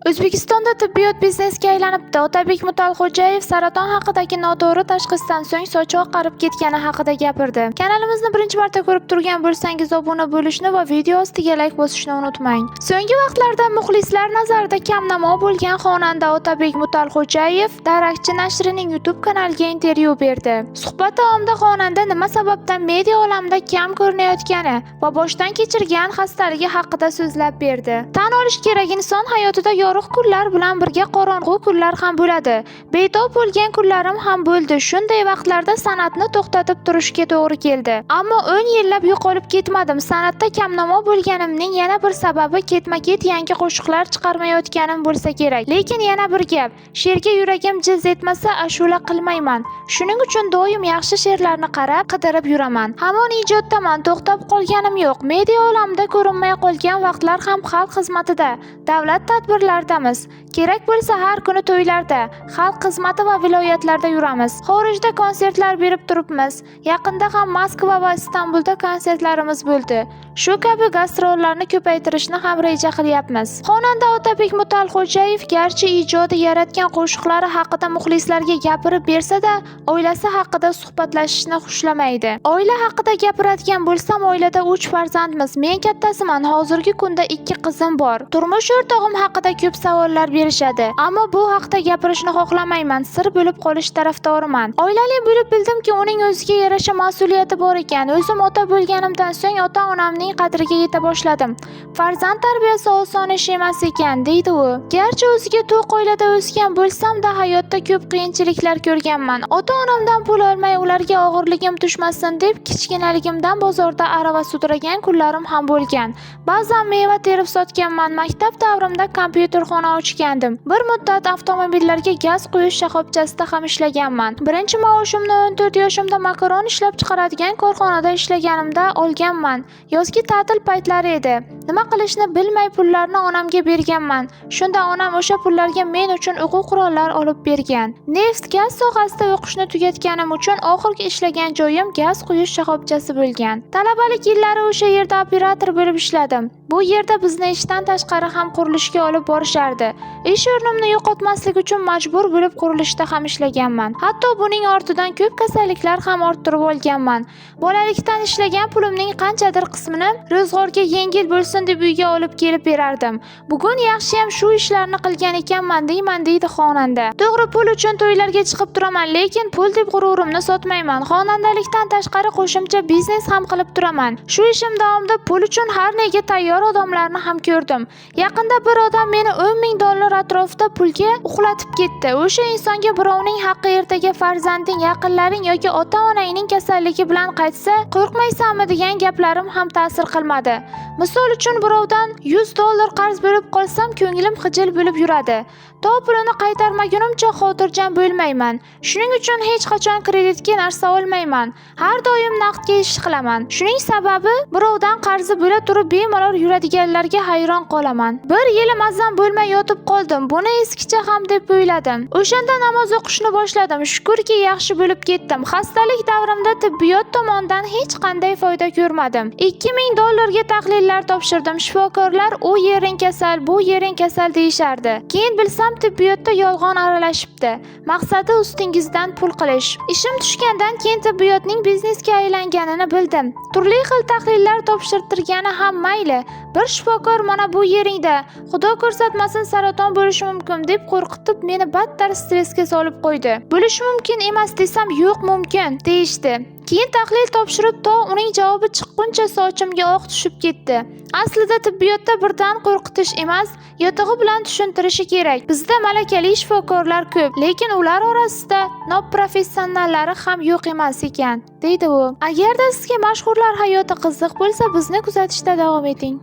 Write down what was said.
O'zbekistonda tibbiyot biznesga aylanibdi. Otabek Mutalxo'jayev saraton haqidagi noto'g'ri tashxisdan so'ng sochi oqarib ketgani haqida gapirdi. Kanalimizni birinchi marta ko'rib turgan bo'lsangiz obuna bo'lishni va video ostiga like bosishni unutmang. So'nggi vaqtlarda muxlislar nazarida kamnamo bo'lgan xonanda Otabek Mutalxo'jayev Darakchi nashrining YouTube kanaliga intervyu berdi. Suhbat davomida xonanda nima sababdan media olamida kam ko'rinayotgani va boshdan kechirgan xastaligi haqida so'zlab berdi. Tan olish kerak, inson hayotida yorug' kunlar bilan birga qorong'u kunlar ham bo'ladi. Betob bo'lgan kunlarim ham bo'ldi. Shunday vaqtlarda san'atni to'xtatib turishga to'g'ri keldi. Ammo 10 yillab yo'qolib ketmadim. San'atda kamnamo bo'lganimning yana bir sababi ketma-ket yangi qo'shiqlar chiqarmayotganim bo'lsa kerak. Lekin yana bir gap, she'rga yuragim jiz etmasa ashula qilmayman. Shuning uchun doim yaxshi she'rlarni qarab, qidirib yuraman. Hamon ijoddaman, to'xtab qolganim yo'q. Media olamida ko'rinmay qolgan vaqtlar ham xalq xizmatida, davlat tadbirlaridamiz. Kerak bo'lsa har kuni to'ylarda, xalq xizmati va viloyatlarda yuramiz. Xorijda konsertlar berib turibmiz. Yaqinda ham Moskva va Istanbulda konsertlarimiz bo'ldi. Shu kabi gastrollarni ko'paytirishni ham reja qilyapmiz. Xonanda Otabek Mutalxo'jayev garchi ijodi yaratgan qo'shiqlari haqida muxlislarga gapirib bersa-da, oilasi haqida suhbatlashishni xushlamaydi. Oila haqida gapiradigan bo'lsam, oilada 3 farzandmiz. Men kattasiman. Hozirgi kunda 2 qizim bor. Turmush o'rtog'im haqida ko'p savollar berishadi. Ammo bu haqida gapirishni xohlamayman. Sir bo'lib qolish tarafdoriman. Oilali bo'lib bildimki, uning o'ziga yarasha mas'uliyati bor ekan. O'zim ota bo'lganimdan so'ng ota-onamning qadriga yeta boshladim. Farzand tarbiyasi oson ish emas ekan, deydi u. Garchi o'ziga to'q oilada o'sgan bo'lsam-da, hayotda ko'p qiyinchiliklar ko'rganman. Ota-onamdan pul olmay, ularga og'irligim tushmasin deb kichkinaligimdan bozorda arava sudragan kunlarim ham bo'lgan. Ba'zan meva terib sotganman. Maktab davrimda kompyuterxona ochgandim. Bir muddat avtomobillarga gaz quyish shoxobchasida ham ishlaganman. Birinchi maoshimni 14 yoshimda makaron ishlab chiqaradigan korxonada ishlaganimda olganman. Yozgi ta'til paytlari edi. Nima qilishni bilmay pullarni onamga berganman. Shunda onam o'sha pullarga men uchun o'quv qurollar olib bergan. Neft, gaz sohasida o'qishni tugatganim uchun oxirgi ishlagan joyim gaz quyish shoxobchasi bo'lgan. Talabalik yillari o'sha yerda operator bo'lib ishladim. Bu yerda bizni ishdan tashqari ham qurilishga olib borishardi. Ish o'rnimni yo'qotmaslik uchun majbur bo'lib qurilishda ham ishlaganman. Hatto buning ortidan ko'p kasalliklar ham orttirib olganman. Bolalikdan ishlagan pulimning qanchadir qismini ro'zg'orga yengil bo'lsin deb uyga olib kelib berardim. Bugun yaxshiyam shu ishlarni qilgan ekanman deyman, deydi xonanda. To'g'ri, pul uchun to'ylarga chiqib turaman, lekin pul deb g'ururimni sotmayman. Xonandalikdan tashqari qo'shimcha biznes ham qilib turaman. Shu ishim davomida pul uchun har nega tayyor odamlarni ham ko'rdim. Yaqinda bir odam meni $10,000 atrofida pulga uxlatib ketdi. O'sha insonga birovning haqqi ertaga farzanding, yaqinlaring yoki ota-onangning kasalligi bilan qaytsa, qo'rqmaysanmi degan gaplarim ham ta'sir qilmadi. Misol uchun birovdan $100 qarz bo'lib qolsam, ko'nglim xijil bo'lib yuradi. To pulini qaytarmagunimcha xotirjam bo'lmayman. Shuning uchun hech qachon kreditga narsa olmayman. Har doim naqdga ish qilaman. Shuning sababi birovdan qarzi bo'la turib bemalol yuradiganlarga hayron qolaman. Bir yil mazam bo'lmay yotib qoldim. Buni eskicha ham deb o'yladim. O'shanda namoz o'qishni boshladim. Shukrki yaxshi bo'lib ketdim. Xastalik davrimda tibbiyot tomonidan hech qanday foyda ko'rmadim. $2,000 ga tahlillar topshirdim. Shifokorlar u yering kasal, bu yering kasal deyishardi. Keyin bilsam tibbiyotda yolg'on aralashibdi. Maqsadi ustingizdan pul qilish. Ishim tushgandan keyin tibbiyotning biznesga aylanganini bildim. Turli xil tahlillar topshirtirgani ham mayli. Bir shifokor mana bu yeringda, Xudo ko'rsatmasin saraton bo'lishi mumkin deb qo'rqitib meni battar stressga solib qo'ydi. Bo'lishi mumkin emas desam, yo'q mumkin deyishdi. Keyin tahlil topshirib to uning javobi chiqquncha sochimga oq tushib ketdi. Aslida tibbiyotda birdan qo'rqitish emas, yotig'i bilan tushuntirishi kerak. Bizda malakali shifokorlar ko'p, lekin ular orasida noprofessionallari ham yo'q emas ekan, deydi u. Agarda sizga mashhurlar hayoti qiziq bo'lsa, bizni kuzatishda davom eting.